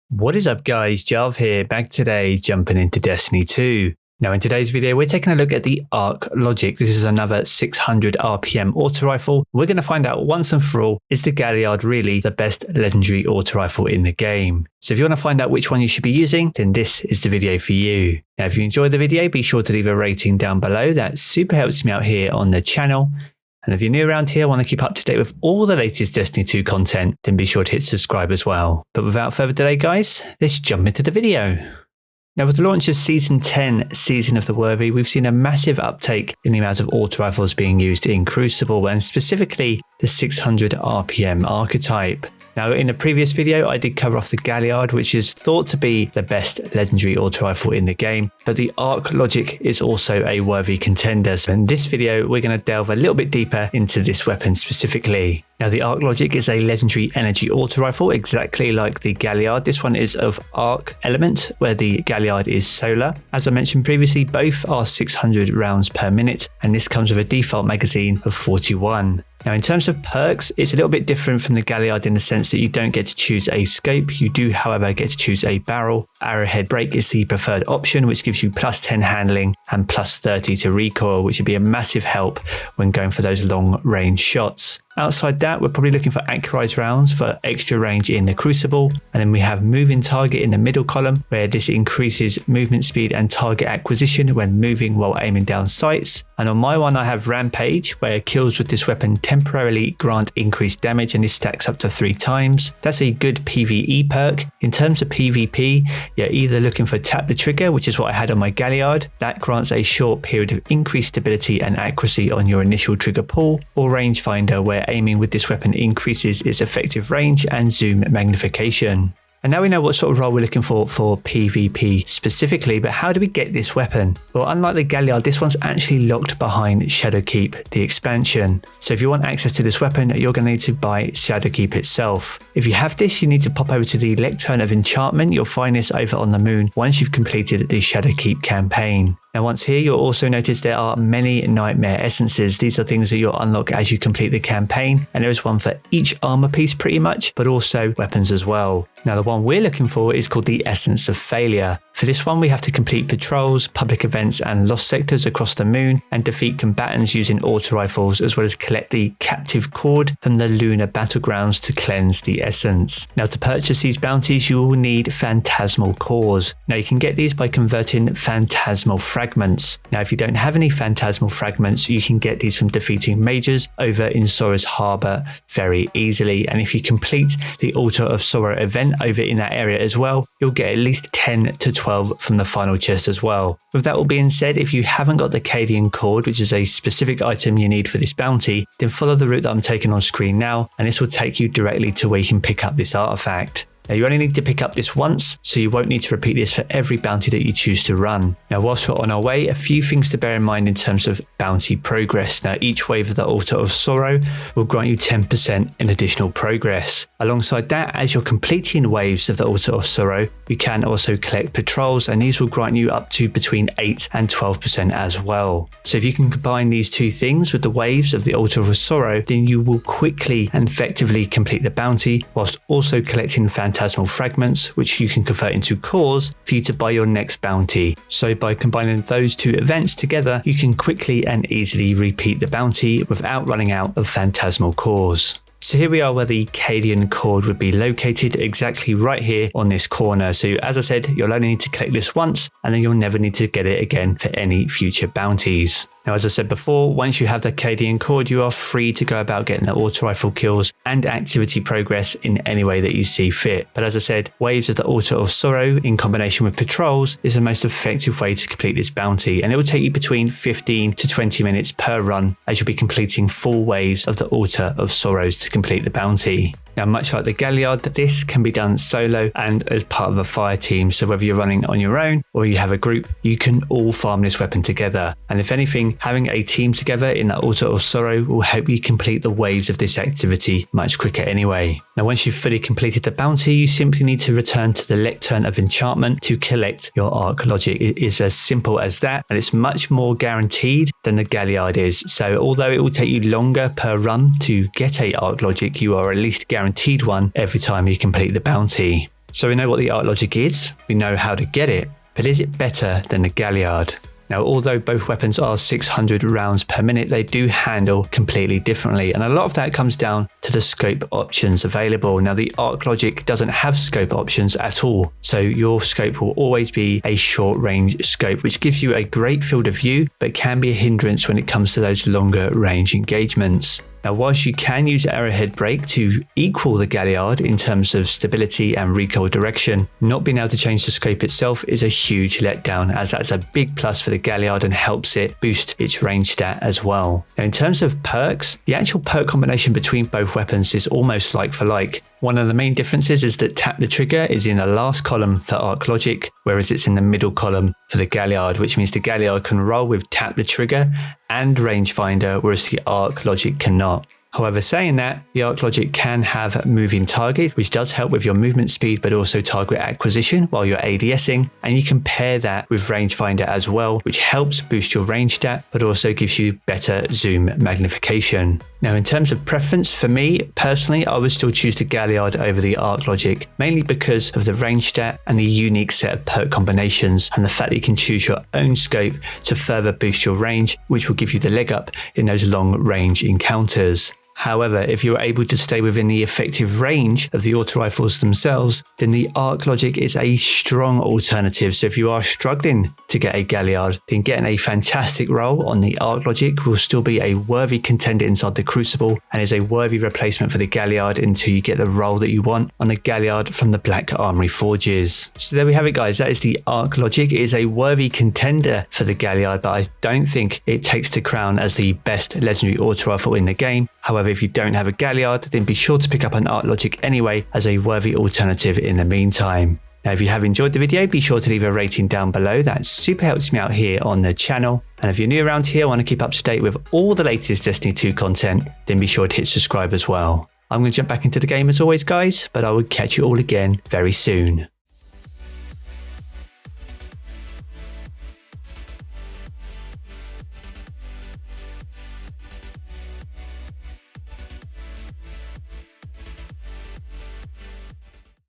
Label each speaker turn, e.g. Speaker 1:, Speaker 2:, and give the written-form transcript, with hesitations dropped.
Speaker 1: What is up guys, Jarv here, back today jumping into Destiny 2. Now in today's video we're taking a look at the Arc Logic. This is another 600 RPM auto rifle. We're going to find out once and for all, is the Galliard really the best legendary auto rifle in the game? So if you want to find out which one you should be using, then this is the video for you. Now if you enjoyed the video, be sure to leave a rating down below. That super helps me out here on the channel. And if you're new around here, want to keep up to date with all the latest Destiny 2 content, then be sure to hit subscribe as well. But without further delay guys, let's jump into the video. Now with the launch of Season 10, Season of the Worthy, we've seen a massive uptake in the amount of auto rifles being used in Crucible, and specifically the 600 RPM archetype. Now in a previous video I did cover off the Galliard, which is thought to be the best legendary auto rifle in the game, but the Arc Logic is also a worthy contender. So in this video we're going to delve a little bit deeper into this weapon specifically. Now the Arc Logic is a legendary energy auto rifle exactly like the Galliard. This one is of arc element where the Galliard is solar. As I mentioned previously, both are 600 rounds per minute and this comes with a default magazine of 41. Now in terms of perks, it's a little bit different from the Galliard in the sense that you don't get to choose a scope. You do however get to choose a barrel. Arrowhead break is the preferred option, which gives you plus 10 handling and plus 30 to recoil, which would be a massive help when going for those long range shots. Outside that, we're probably looking for accurized rounds for extra range in the Crucible. And then we have moving target in the middle column, where this increases movement speed and target acquisition when moving while aiming down sights. And on my one, I have Rampage, where kills with this weapon temporarily grant increased damage, and this stacks up to 3 times. That's a good PvE perk. In terms of PvP, you're either looking for Tap the Trigger, which is what I had on my Galliard. That grants a short period of increased stability and accuracy on your initial trigger pull, or Rangefinder, where aiming with this weapon increases its effective range and zoom magnification. And now we know what sort of role we're looking for PvP specifically, but how do we get this weapon? Well, unlike the Galliard, this one's actually locked behind Shadowkeep, the expansion. So if you want access to this weapon, you're going to need to buy Shadowkeep itself. If you have this, you need to pop over to the Lectern of Enchantment. You'll find this over on the moon once you've completed the Shadowkeep campaign. Now once here, you'll also notice there are many Nightmare Essences. These are things that you'll unlock as you complete the campaign, and there is one for each armor piece pretty much, but also weapons as well. Now the one we're looking for is called the Essence of Failure. For this one, we have to complete patrols, public events and lost sectors across the moon, and defeat combatants using auto rifles, as well as collect the captive cord from the lunar battlegrounds to cleanse the essence. Now to purchase these bounties, you will need phantasmal cores. Now you can get these by converting phantasmal fragments. Now if you don't have any phantasmal fragments, you can get these from defeating mages over in Sora's Harbour very easily. And if you complete the Altar of Sorrow event over in that area as well, you'll get at least 10 to 12 from the final chest as well. With that all being said, if you haven't got the Akkadian Cord, which is a specific item you need for this bounty, then follow the route that I'm taking on screen now, and this will take you directly to where you can pick up this artifact. Now you only need to pick up this once, so you won't need to repeat this for every bounty that you choose to run. Now whilst we're on our way, a few things to bear in mind in terms of bounty progress. Now each wave of the Altar of Sorrow will grant you 10% in additional progress. Alongside that, as you're completing waves of the Altar of Sorrow, you can also collect patrols, and these will grant you up to between 8 and 12% as well. So if you can combine these two things with the waves of the Altar of Sorrow, then you will quickly and effectively complete the bounty, whilst also collecting phantasmal fragments, which you can convert into cores for you to buy your next bounty. So by combining those two events together, you can quickly and easily repeat the bounty without running out of phantasmal cores. So here we are where the Akkadian Cord would be located, exactly right here on this corner. So as I said, you'll only need to collect this once, and then you'll never need to get it again for any future bounties. Now, as I said before, once you have the Akkadian Cord, you are free to go about getting the auto rifle kills and activity progress in any way that you see fit. But as I said, waves of the Altar of Sorrow in combination with patrols is the most effective way to complete this bounty, and it will take you between 15 to 20 minutes per run, as you'll be completing full waves of the Altar of Sorrows to complete the bounty. Now, much like the Galliard, this can be done solo and as part of a fire team. So whether you're running on your own or you have a group, you can all farm this weapon together. And if anything, having a team together in that Altar of Sorrow will help you complete the waves of this activity much quicker anyway. Now, once you've fully completed the bounty, you simply need to return to the Lectern of Enchantment to collect your Arc Logic. It is as simple as that, and it's much more guaranteed than the Galliard is. So although it will take you longer per run to get a Arc Logic, you are at least guaranteed one every time you complete the bounty. So we know what the arc logic is, we know how to get it, but is it better than the Galliard? Now, although both weapons are 600 rounds per minute, they do handle completely differently, and a lot of that comes down to the scope options available. Now, the arc logic doesn't have scope options at all, so your scope will always be a short range scope, which gives you a great field of view, but can be a hindrance when it comes to those longer range engagements. Now, whilst you can use Arrowhead Brake to equal the Galliard in terms of stability and recoil direction, not being able to change the scope itself is a huge letdown, as that's a big plus for the Galliard and helps it boost its range stat as well. Now, in terms of perks, the actual perk combination between both weapons is almost like for like. One of the main differences is that Tap the Trigger is in the last column for Arc Logic, whereas it's in the middle column for the Galliard, which means the Galliard can roll with Tap the Trigger and Rangefinder, whereas the Arc Logic cannot. However, saying that, the arc logic can have moving target, which does help with your movement speed, but also target acquisition while you're ADSing. And you can pair that with rangefinder as well, which helps boost your range stat, but also gives you better zoom magnification. Now, in terms of preference, for me personally, I would still choose the Galliard over the arc logic, mainly because of the range stat and the unique set of perk combinations, and the fact that you can choose your own scope to further boost your range, which will give you the leg up in those long range encounters. However, if you're able to stay within the effective range of the auto rifles themselves, then the arc logic is a strong alternative. So if you are struggling to get a Galliard, then getting a fantastic roll on the arc logic will still be a worthy contender inside the Crucible, and is a worthy replacement for the Galliard until you get the roll that you want on the Galliard from the Black Armory Forges. So there we have it, guys. That is the arc logic. It is a worthy contender for the Galliard, but I don't think it takes the crown as the best legendary auto rifle in the game. However, if you don't have a Galliard, then be sure to pick up an arc logic anyway as a worthy alternative in the meantime. Now, if you have enjoyed the video, be sure to leave a rating down below. That super helps me out here on the channel. And if you're new around here, want to keep up to date with all the latest Destiny 2 content, then be sure to hit subscribe as well. I'm going to jump back into the game as always, guys, but I will catch you all again very soon.